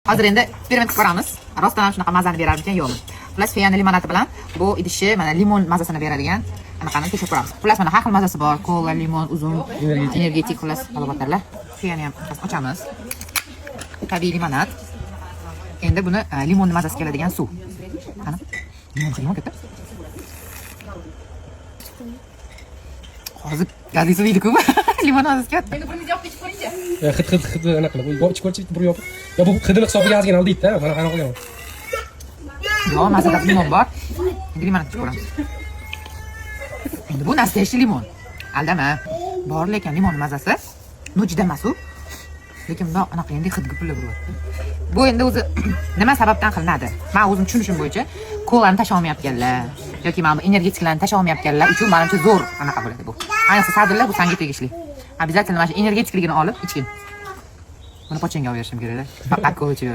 Hozir endi eksperiment ko'ramiz. Rostdan ham shunaqa mazani berar ekan yo'qmi? Xullas, fiyani limonati bilan bu idishi mana limon mazasini beradigan anaqani tekshirib ko'ramiz. Xullas, mana har xil mazasi bor. Kola, limon, uzum, energetik xullas alobatlarlar. Fiyani ham ochamiz. Tabiiy limonat. Endi buni limon mazasi keladigan suv. Qani? Limon katta. Hozir gazingiz deydi-ku. Limon mazasi katta. Endi buni yopib ichib ko'ring-chi. Hid anaqa qilib. Bu ichib ko'rchi bir yopib. Ya bu hidini hisobiga yozgan al deydi-da. Mana qanaqa qo'yaman. Yo'q, mazada limon bor. Endi limonat ichib ko'ramiz. Endi bu nastoящий limon. Aldama. Bor lekin limon mazasi. Juda emas u. Lekin bu anaqa endi hid gupillab bo'lyapti. Bu endi o'zi nima sababdan qilinadi? Men o'zim tushunishim bo'yicha kolani tasha olmayotganlar yoki mana bu energetiklarni tasha olmayotganlar uchun menimcha zo'r anaqa bo'ladi bu. Ayniqsa sadrlar bu sanga tegishli. Обязательно mana shu energetikligini olib ichgin. Buni pochangga olib berishim kerak-da. Faqat ko'chib